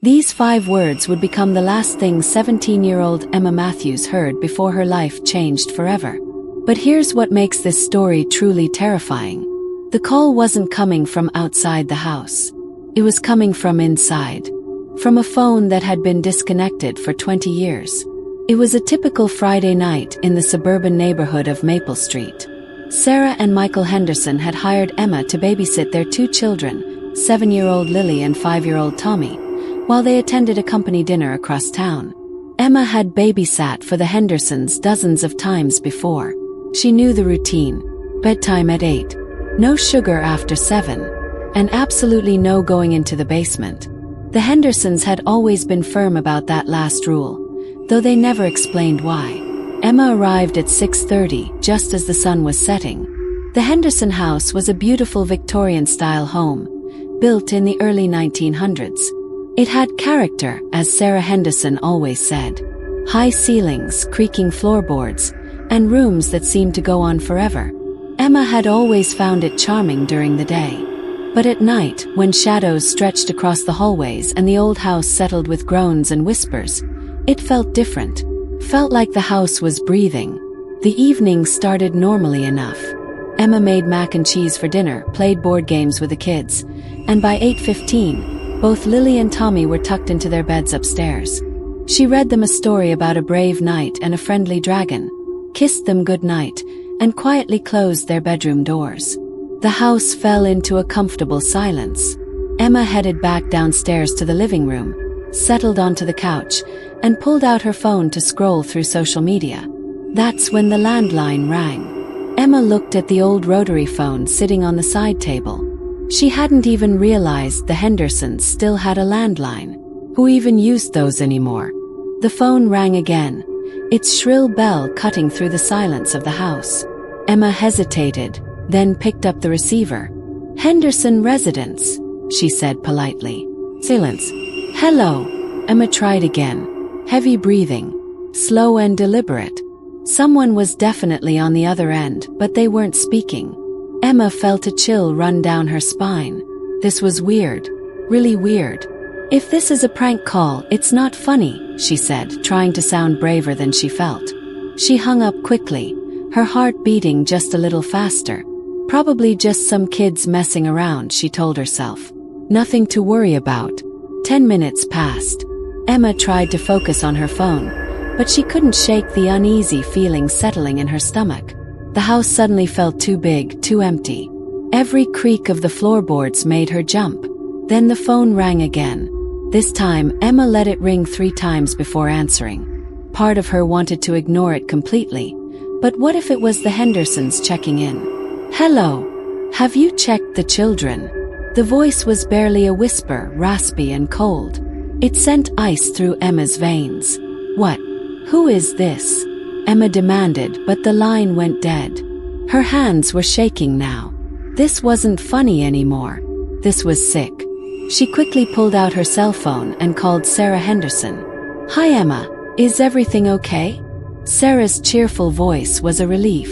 These 5 words would become the last thing 17-year-old Emma Matthews heard before her life changed forever. But here's what makes this story truly terrifying. The call wasn't coming from outside the house. It was coming from inside. From a phone that had been disconnected for 20 years. It was a typical Friday night in the suburban neighborhood of Maple Street. Sarah and Michael Henderson had hired Emma to babysit their 2 children, 7-year-old Lily and 5-year-old Tommy, while they attended a company dinner across town. Emma had babysat for the Hendersons dozens of times before. She knew the routine. Bedtime at 8. No sugar after 7. And absolutely no going into the basement. The Hendersons had always been firm about that last rule, though they never explained why. Emma arrived at 6:30, just as the sun was setting. The Henderson house was a beautiful Victorian-style home, built in the early 1900s. It had character, as Sarah Henderson always said. High ceilings, creaking floorboards, and rooms that seemed to go on forever. Emma had always found it charming during the day. But at night, when shadows stretched across the hallways and the old house settled with groans and whispers, it felt different. Felt like the house was breathing. The evening started normally enough. Emma made mac and cheese for dinner, played board games with the kids, and by 8:15, both Lily and Tommy were tucked into their beds upstairs. She read them a story about a brave knight and a friendly dragon, kissed them good night, and quietly closed their bedroom doors. The house fell into a comfortable silence. Emma headed back downstairs to the living room, settled onto the couch, and pulled out her phone to scroll through social media. That's when the landline rang. Emma looked at the old rotary phone sitting on the side table. She hadn't even realized the Hendersons still had a landline. Who even used those anymore? The phone rang again, its shrill bell cutting through the silence of the house. Emma hesitated, then picked up the receiver. "Henderson residence," she said politely. Silence. "Hello." Emma tried again. Heavy breathing. Slow and deliberate. Someone was definitely on the other end, but they weren't speaking. Emma felt a chill run down her spine. This was weird. Really weird. "If this is a prank call, it's not funny," she said, trying to sound braver than she felt. She hung up quickly, her heart beating just a little faster. Probably just some kids messing around, she told herself. Nothing to worry about. 10 minutes passed. Emma tried to focus on her phone, but she couldn't shake the uneasy feeling settling in her stomach. The house suddenly felt too big, too empty. Every creak of the floorboards made her jump. Then the phone rang again. This time, Emma let it ring 3 times before answering. Part of her wanted to ignore it completely, but what if it was the Hendersons checking in? "Hello. Have you checked the children?" The voice was barely a whisper, raspy and cold. It sent ice through Emma's veins. "What? Who is this?" Emma demanded, but the line went dead. Her hands were shaking now. This wasn't funny anymore. This was sick. She quickly pulled out her cell phone and called Sarah Henderson. "Hi Emma, is everything okay?" Sarah's cheerful voice was a relief.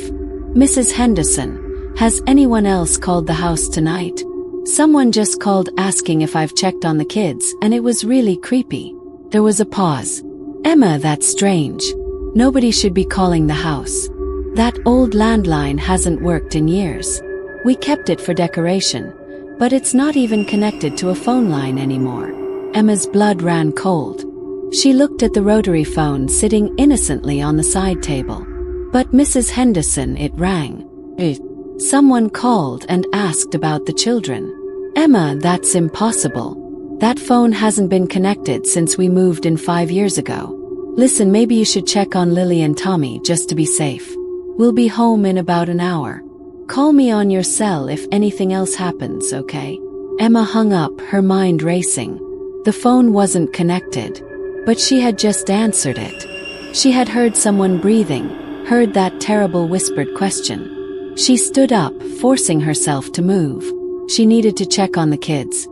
"Mrs. Henderson, has anyone else called the house tonight? Someone just called asking if I've checked on the kids, and it was really creepy." There was a pause. "Emma, that's strange. Nobody should be calling the house. That old landline hasn't worked in years. We kept it for decoration, but it's not even connected to a phone line anymore." Emma's blood ran cold. She looked at the rotary phone sitting innocently on the side table. "But Mrs. Henderson," it rang. Someone called and asked about the children. "Emma, that's impossible. That phone hasn't been connected since we moved in 5 years ago. Listen, maybe you should check on Lily and Tommy just to be safe. We'll be home in about an hour. Call me on your cell if anything else happens, okay?" Emma hung up, her mind racing. The phone wasn't connected, but she had just answered it. She had heard someone breathing, heard that terrible whispered question. She stood up, forcing herself to move. She needed to check on the kids.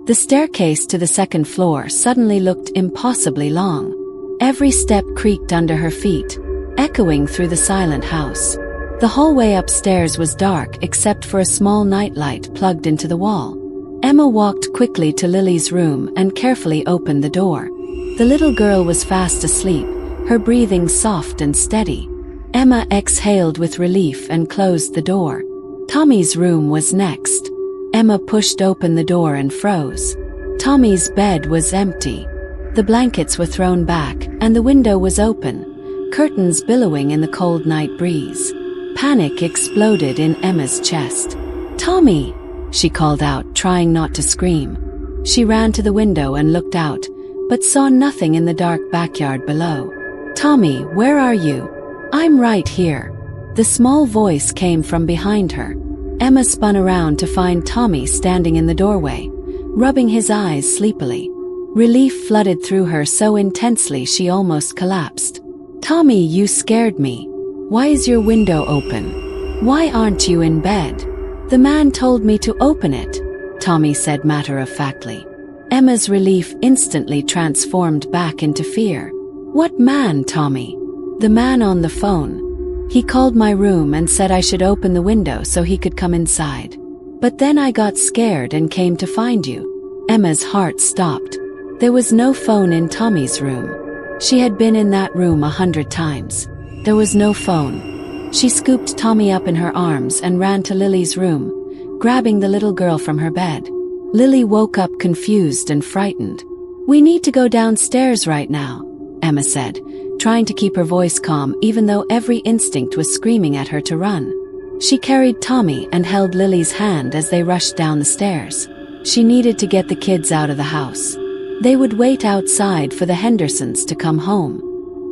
The staircase to the second floor suddenly looked impossibly long. Every step creaked under her feet, echoing through the silent house. The hallway upstairs was dark except for a small nightlight plugged into the wall. Emma walked quickly to Lily's room and carefully opened the door. The little girl was fast asleep, her breathing soft and steady. Emma exhaled with relief and closed the door. Tommy's room was next. Emma pushed open the door and froze. Tommy's bed was empty. The blankets were thrown back, and the window was open, curtains billowing in the cold night breeze. Panic exploded in Emma's chest. "Tommy!" she called out, trying not to scream. She ran to the window and looked out, but saw nothing in the dark backyard below. "Tommy, where are you?" "I'm right here." The small voice came from behind her. Emma spun around to find Tommy standing in the doorway, rubbing his eyes sleepily. Relief flooded through her so intensely she almost collapsed. "Tommy, you scared me. Why is your window open? Why aren't you in bed?" "The man told me to open it," Tommy said matter-of-factly. Emma's relief instantly transformed back into fear. "What man, Tommy?" "The man on the phone. He called my room and said I should open the window so he could come inside. But then I got scared and came to find you." Emma's heart stopped. There was no phone in Tommy's room. She had been in that room 100 times. There was no phone. She scooped Tommy up in her arms and ran to Lily's room, grabbing the little girl from her bed. Lily woke up confused and frightened. "We need to go downstairs right now," Emma said, trying to keep her voice calm even though every instinct was screaming at her to run. She carried Tommy and held Lily's hand as they rushed down the stairs. She needed to get the kids out of the house. They would wait outside for the Hendersons to come home.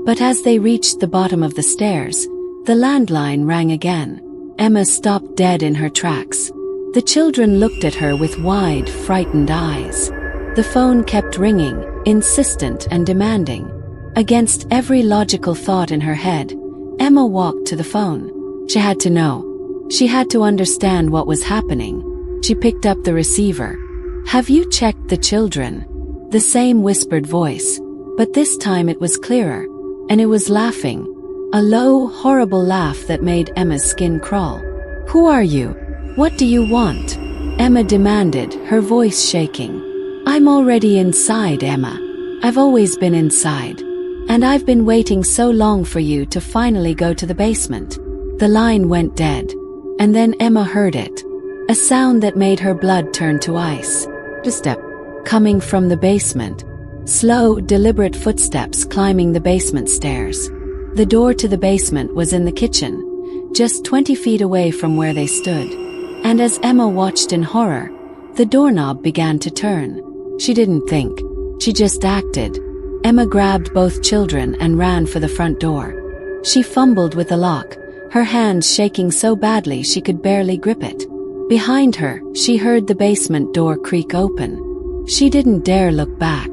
But as they reached the bottom of the stairs, the landline rang again. Emma stopped dead in her tracks. The children looked at her with wide, frightened eyes. The phone kept ringing, insistent and demanding. Against every logical thought in her head, Emma walked to the phone. She had to know. She had to understand what was happening. She picked up the receiver. "Have you checked the children?" The same whispered voice, but this time it was clearer, and it was laughing. A low, horrible laugh that made Emma's skin crawl. "Who are you? What do you want?" Emma demanded, her voice shaking. "I'm already inside, Emma. I've always been inside. And I've been waiting so long for you to finally go to the basement." The line went dead. And then Emma heard it. A sound that made her blood turn to ice. A step. Coming from the basement. Slow, deliberate footsteps climbing the basement stairs. The door to the basement was in the kitchen, just 20 feet away from where they stood. And as Emma watched in horror, the doorknob began to turn. She didn't think. She just acted. Emma grabbed both children and ran for the front door. She fumbled with the lock, her hands shaking so badly she could barely grip it. Behind her, she heard the basement door creak open. She didn't dare look back.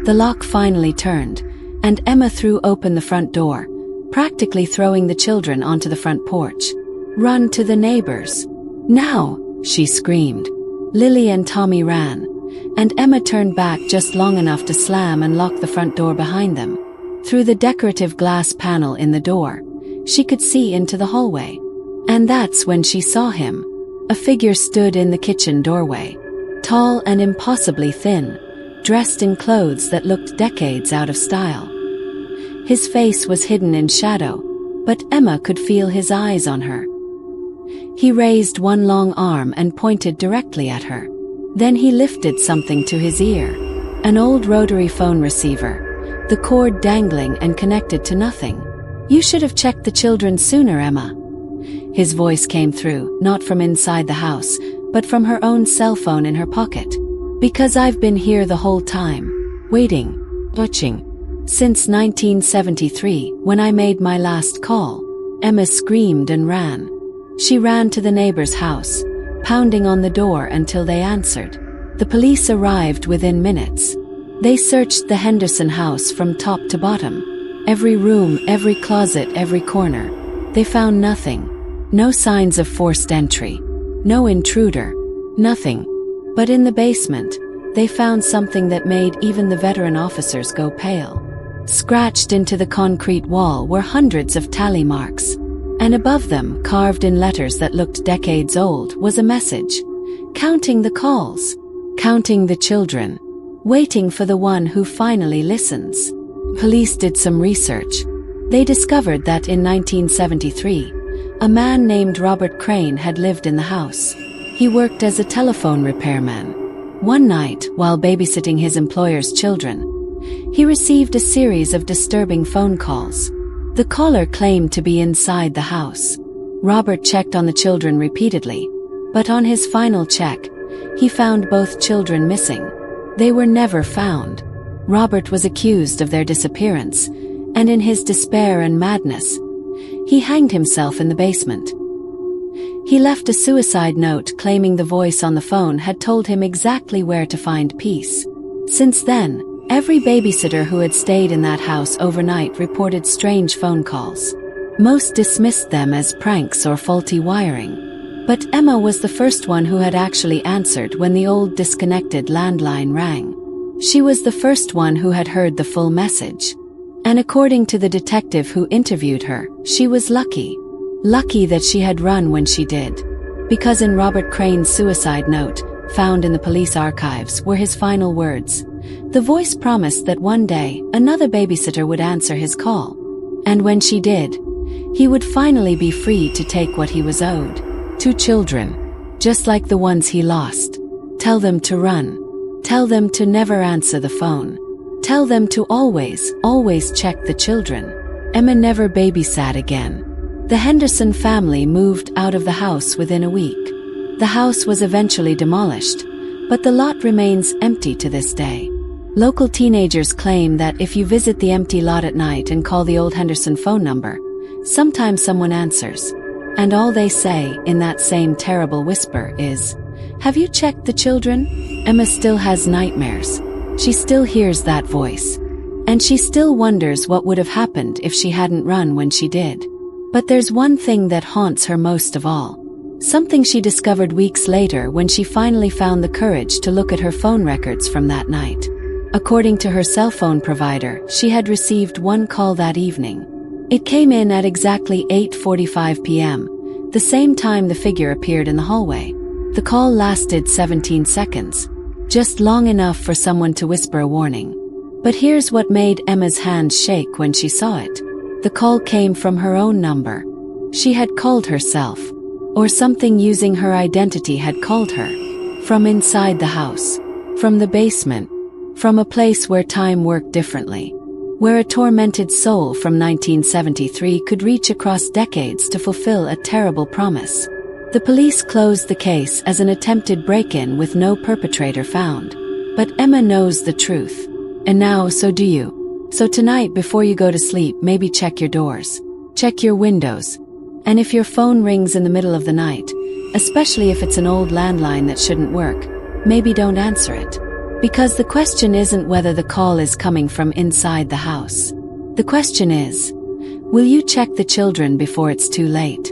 The lock finally turned, and Emma threw open the front door, practically throwing the children onto the front porch. "Run to the neighbors. Now!" she screamed. Lily and Tommy ran, and Emma turned back just long enough to slam and lock the front door behind them. Through the decorative glass panel in the door, she could see into the hallway. And that's when she saw him. A figure stood in the kitchen doorway. Tall and impossibly thin, dressed in clothes that looked decades out of style. His face was hidden in shadow, but Emma could feel his eyes on her. He raised one long arm and pointed directly at her. Then he lifted something to his ear. An old rotary phone receiver, the cord dangling and connected to nothing. "You should have checked the children sooner, Emma." His voice came through, not from inside the house, but from her own cell phone in her pocket. "Because I've been here the whole time, waiting, watching. Since 1973, when I made my last call." Emma screamed and ran. She ran to the neighbor's house, pounding on the door until they answered. The police arrived within minutes. They searched the Henderson house from top to bottom. Every room, every closet, every corner. They found nothing. No signs of forced entry. No intruder. Nothing. But in the basement, they found something that made even the veteran officers go pale. Scratched into the concrete wall were hundreds of tally marks. And above them, carved in letters that looked decades old, was a message. Counting the calls. counting the children, waiting for the one who finally listens. Police did some research. They discovered that in 1973, a man named Robert Crane had lived in the house. He worked as a telephone repairman. One night, while babysitting his employer's children, he received a series of disturbing phone calls. The caller claimed to be inside the house. Robert checked on the children repeatedly, but on his final check, he found both children missing. They were never found. Robert was accused of their disappearance, and in his despair and madness, he hanged himself in the basement. He left a suicide note claiming the voice on the phone had told him exactly where to find peace. Since then, every babysitter who had stayed in that house overnight reported strange phone calls. Most dismissed them as pranks or faulty wiring. But Emma was the first one who had actually answered when the old disconnected landline rang. She was the first one who had heard the full message. And according to the detective who interviewed her, she was lucky. Lucky that she had run when she did. Because in Robert Crane's suicide note, found in the police archives, were his final words. The voice promised that one day, another babysitter would answer his call. And when she did, he would finally be free to take what he was owed. 2 children, just like the ones he lost. Tell them to run. Tell them to never answer the phone. Tell them to always check the children. Emma never babysat again. The Henderson family moved out of the house within a week. The house was eventually demolished, but the lot remains empty to this day. Local teenagers claim that if you visit the empty lot at night and call the old Henderson phone number, sometimes someone answers. And all they say, in that same terrible whisper, is, "Have you checked the children?" Emma still has nightmares. She still hears that voice. And she still wonders what would have happened if she hadn't run when she did. But there's one thing that haunts her most of all. Something she discovered weeks later when she finally found the courage to look at her phone records from that night. According to her cell phone provider, she had received one call that evening. It came in at exactly 8:45 p.m., the same time the figure appeared in the hallway. The call lasted 17 seconds, just long enough for someone to whisper a warning. But here's what made Emma's hands shake when she saw it. The call came from her own number. She had called herself, or something using her identity had called her, from inside the house, from the basement, from a place where time worked differently, where a tormented soul from 1973 could reach across decades to fulfill a terrible promise. The police closed the case as an attempted break-in with no perpetrator found. But Emma knows the truth. And now, so do you. So tonight, before you go to sleep, maybe check your doors. Check your windows. And if your phone rings in the middle of the night, especially if it's an old landline that shouldn't work, maybe don't answer it. Because the question isn't whether the call is coming from inside the house. The question is, will you check the children before it's too late?